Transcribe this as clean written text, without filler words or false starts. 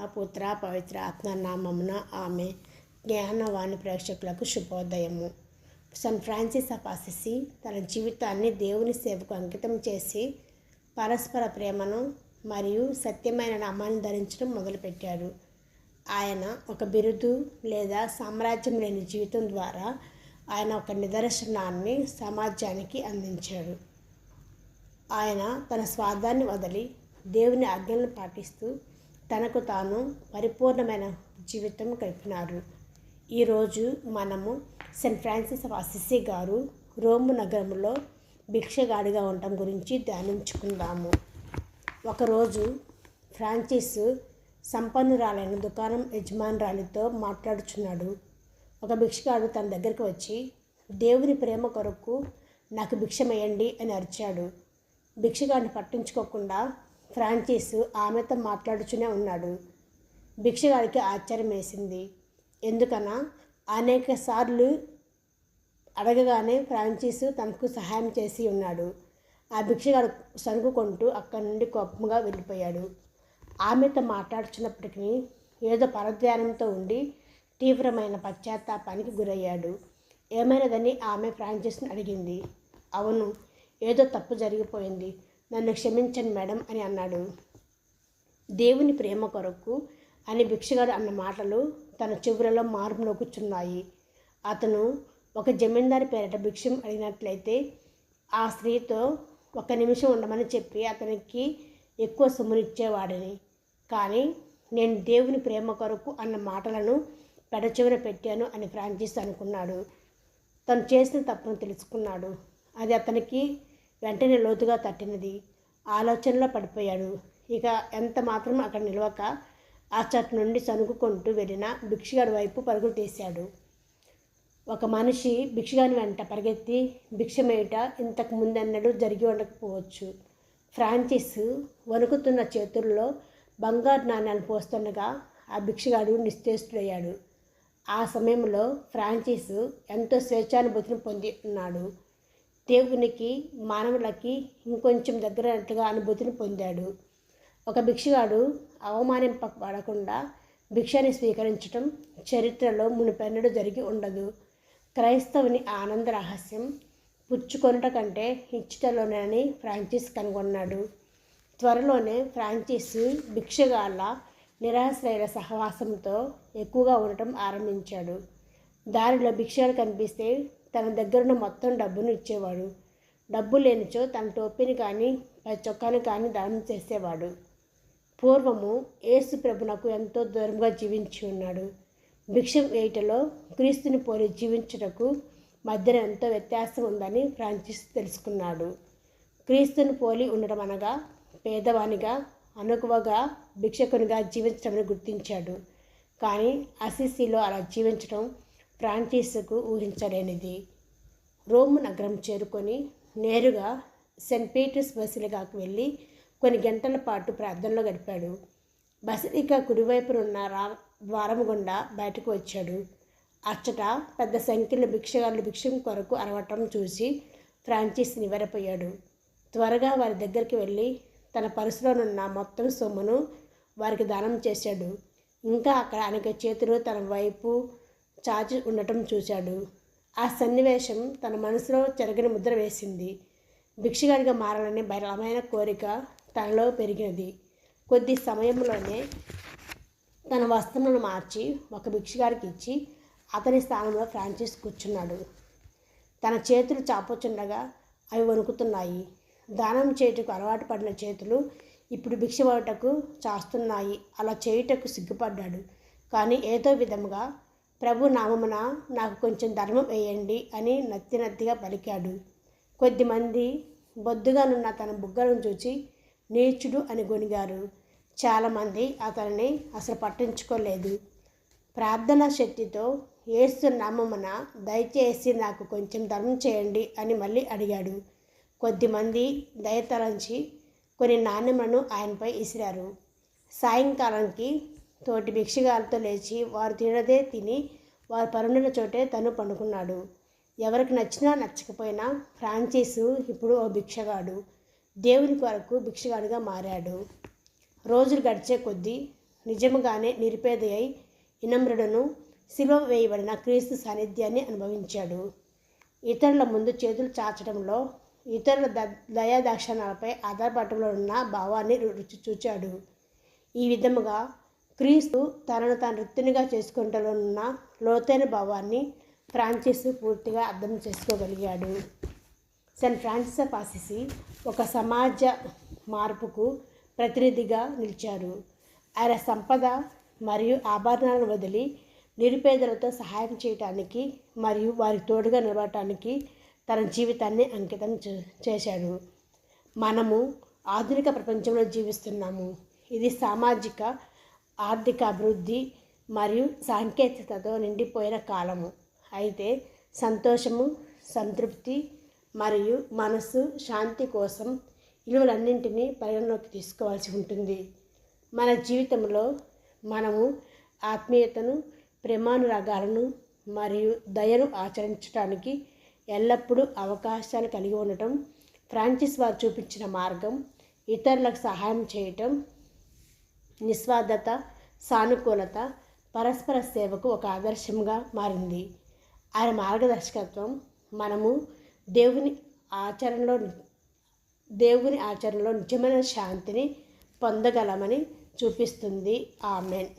ఆ పుత్ర పవిత్ర ఆత్మనామమున ఆమె. జ్ఞానవాణి ప్రేక్షకులకు శుభోదయము. సన్ ఫ్రాన్సిస్ ఆఫ్ అసిసి తన జీవితాన్ని దేవుని సేవకు అంకితం చేసి పరస్పర ప్రేమను మరియు సత్యమైన నామాన్ని ధరించడం మొదలుపెట్టాడు. ఆయన ఒక బిరుదు లేదా సామ్రాజ్యం లేని జీవితం ద్వారా ఆయన ఒక నిదర్శనాన్ని సమాజానికి అందించాడు. ఆయన తన స్వార్థాన్ని వదిలి దేవుని ఆజ్ఞలను పాటిస్తూ తనకు తాను పరిపూర్ణమైన జీవితం గడిపినారు. ఈరోజు మనము సెయింట్ ఫ్రాన్సిస్ ఆఫ్ అసిసి గారు రోము నగరంలో భిక్షగాడిగా ఉండటం గురించి ధ్యానించుకుందాము. ఒకరోజు ఫ్రాన్సిస్ సంపన్నురాలైన దుకాణం యజమానురాలితో మాట్లాడుచున్నాడు. ఒక భిక్షగాడు తన దగ్గరికి వచ్చి, దేవుని ప్రేమ కొరకు నాకు భిక్షమేయండి అని అరిచాడు. భిక్షగాడిని పట్టించుకోకుండా ఫ్రాన్సిస్ ఆమెతో మాట్లాడుతూనే ఉన్నాడు. భిక్షగాడికి ఆశ్చర్యం వేసింది. ఎందుకన్నా అనేక సార్లు అడగగానే ఫ్రాన్సిస్ తనకు సహాయం చేసి ఉన్నాడు. ఆ భిక్షగాడు సనుగుకుంటూ అక్కడి నుండి కోపంగా వెళ్ళిపోయాడు. ఆమెతో మాట్లాడుచున్నప్పటికీ ఏదో పరధ్యానంతో ఉండి తీవ్రమైన పశ్చాత్తాపానికి గురయ్యాడు. ఏమైనదని ఆమె ఫ్రాన్సిస్ని అడిగింది. అవును, ఏదో తప్పు జరిగిపోయింది, నన్ను క్షమించండి మేడం అని అన్నాడు. దేవుని ప్రేమ కొరకు అని భిక్షగాడు అన్న మాటలు తన చెవులలో మారుమ్రోగుచున్నాయి. అతను ఒక జమీందారు పేరిట భిక్షం అడిగినట్లయితే ఆ స్త్రీతో 1 నిమిషం ఉండమని చెప్పి అతనికి ఎక్కువ సొమ్మునిచ్చేవాడిని. కానీ నేను దేవుని ప్రేమ కొరకు అన్న మాటలను పెడచెవిన పెట్టాను అని ఫ్రాన్సిస్ అనుకున్నాడు. తను చేసిన తప్పును తెలుసుకున్నాడు. అది అతనికి వెంటనే లోతుగా తట్టినది. ఆలోచనలో పడిపోయాడు. ఇక ఎంత మాత్రం అక్కడ నిలవక ఆ చోటు నుండి సనుగుకుంటూ వెళ్ళిన భిక్షగాడి వైపు పరుగులు తీశాడు. ఒక మనిషి భిక్షగాని వెంట పరిగెత్తి భిక్షమేయుట ఇంతకు ముందెన్నడూ జరిగి ఉండకపోవచ్చు. ఫ్రాన్సిస్ వణుకుతున్న చేతుల్లో బంగారు నాణ్యాలు పోస్తుండగా ఆ భిక్షగాడు నిశ్చేష్టుడయ్యాడు. ఆ సమయంలో ఫ్రాన్సిస్ ఎంతో స్వేచ్ఛానుభూతిని పొంది ఉన్నాడు. దేవునికి మానవులకి ఇంకొంచెం దగ్గరైనట్టుగా అనుభూతిని పొందాడు. ఒక భిక్షగాడు అవమానింపబడకుండా భిక్షని స్వీకరించడం చరిత్రలో మునుపెన్నడూ జరిగి ఉండదు. క్రైస్తవుని ఆనంద రహస్యం పుచ్చుకొనుట కంటే ఇచ్చుటలోనని ఫ్రాన్సిస్ కనుగొన్నాడు. త్వరలోనే ఫ్రాన్సిస్ భిక్షగాళ్ళ నిరాశ్రయుల సహవాసంతో ఎక్కువగా ఉండటం ఆరంభించాడు. దారిలో భిక్షగాడు కనిపిస్తే తన దగ్గరున్న మొత్తం డబ్బును ఇచ్చేవాడు. డబ్బు లేనిచో తన టోపీని కానీ పై చొక్కాని కానీ దానం చేసేవాడు. పూర్వము యేసు ప్రభునకు ఎంతో దూరంగా జీవించి ఉన్నాడు. భిక్షం వేయటలో క్రీస్తుని పోలి జీవించుటకు మధ్యన ఎంతో వ్యత్యాసం ఉందని ఫ్రాన్సిస్ తెలుసుకున్నాడు. క్రీస్తుని పోలి ఉండడం అనగా పేదవానిగా అనుకువగా భిక్షకునిగా జీవించడమని గుర్తించాడు. కానీ అసిసిలో అలా జీవించడం ఫ్రాన్సిస్కు ఊహించలేనిది. రోము నగరం చేరుకొని నేరుగా సెయింట్ పీటర్స్ బసిలికాకు వెళ్ళి కొన్ని గంటల పాటు ప్రార్థనలో గడిపాడు. బసిలికా కుడివైపునున్న ద్వారం గుండా బయటకు వచ్చాడు. అచ్చట పెద్ద సంఖ్యలో భిక్షగాళ్ళు భిక్షం కొరకు అరవటం చూసి ఫ్రాన్సిస్ నివ్వెరపోయాడు. త్వరగా వారి దగ్గరికి వెళ్ళి తన పర్సులోనున్న మొత్తం సొమ్మును వారికి దానం చేశాడు. ఇంకా అక్కడ అనేక చేతులు తన వైపు చాచి ఉండటం చూశాడు. ఆ సన్నివేశం తన మనసులో చెరగని ముద్ర వేసింది. భిక్షగాడిగా మారాలనే బలమైన కోరిక తనలో పెరిగినది. కొద్ది సమయంలోనే తన వస్త్రములను మార్చి ఒక భిక్షగాడికి ఇచ్చి అతని స్థానంలో ఫ్రాన్సిస్ కూర్చున్నాడు. తన చేతులు చాపుచుండగా అవి వణుకుతున్నాయి. దానం చేయుటకు అలవాటు పడిన చేతులు ఇప్పుడు భిక్షపడుటకు చాస్తున్నాయి. అలా చేయుటకు సిగ్గుపడ్డాడు. కానీ ఏదో విధముగా ప్రభు నామమున నాకు కొంచెం ధర్మం వేయండి అని నత్తిగా పలికాడు. కొద్దిమంది బొద్దుగానున్న తన బుగ్గలను చూచి నీచుడు అని గొనిగారు. చాలామంది అతనిని అసలు పట్టించుకోలేదు. ప్రార్థనా శక్తితో యేసు నామమున దయచేసి నాకు కొంచెం ధర్మం చేయండి అని మళ్ళీ అడిగాడు. కొద్దిమంది దయతలంచి కొన్ని నాణ్యములను ఆయనపై ఇసిరారు. సాయంకాలానికి తోటి భిక్షగాలతో లేచి వారు తినదే తిని వారు పరుండిన చోటే తను పండుకున్నాడు. ఎవరికి నచ్చినా నచ్చకపోయినా ఫ్రాన్సిస్ ఇప్పుడు ఓ భిక్షగాడు. దేవుని కొరకు భిక్షగాడిగా మారాడు. రోజులు గడిచే కొద్దీ నిజముగానే నిరుపేదయై వినమ్రుడును సిలువ వేయబడిన క్రీస్తు సాన్నిధ్యాన్ని అనుభవించాడు. ఇతరుల ముందు చేతులు చాచడంలో, ఇతరుల దయాదాక్షిణ్యాలపై ఆధారపడటంలో ఉన్న భావాన్ని రుచి చూచాడు. ఈ విధముగా క్రీస్తు తనను తాను రిక్తునిగా చేసుకుంటలో ఉన్న లోతైన భావాన్ని ఫ్రాన్సిస్ పూర్తిగా అర్థం చేసుకోగలిగాడు. సెయింట్ ఫ్రాన్సిస్ ఆఫ్ అసిసి ఒక సమాజ మార్పుకు ప్రతినిధిగా నిలిచారు. ఆయన సంపద మరియు ఆభరణాలను వదిలి నిరుపేదలతో సహాయం చేయటానికి మరియు వారికి తోడుగా నిలబడటానికి తన జీవితాన్ని అంకితం చేశాడు. మనము ఆధునిక ప్రపంచంలో జీవిస్తున్నాము. ఇది సామాజిక, ఆర్థిక అభివృద్ధి మరియు సాంకేతికతతో నిండిపోయిన కాలము. అయితే సంతోషము, సంతృప్తి మరియు మనసు శాంతి కోసం విలువలన్నింటినీ పరిగణలోకి తీసుకోవాల్సి ఉంటుంది. మన జీవితంలో మనము ఆత్మీయతను, ప్రేమానురాగాలను మరియు దయను ఆచరించడానికి ఎల్లప్పుడూ అవకాశాలు కలిగి ఉండటం ఫ్రాన్సిస్ వారు చూపించిన మార్గం. ఇతరులకు సహాయం చేయటం, నిస్వార్థత, సానుకూలత, పరస్పర సేవకు ఒక ఆదర్శంగా మారింది. ఆయన మార్గదర్శకత్వం మనము దేవుని ఆచరణలో నిజమైన శాంతిని పొందగలమని చూపిస్తుంది. ఆమెన్.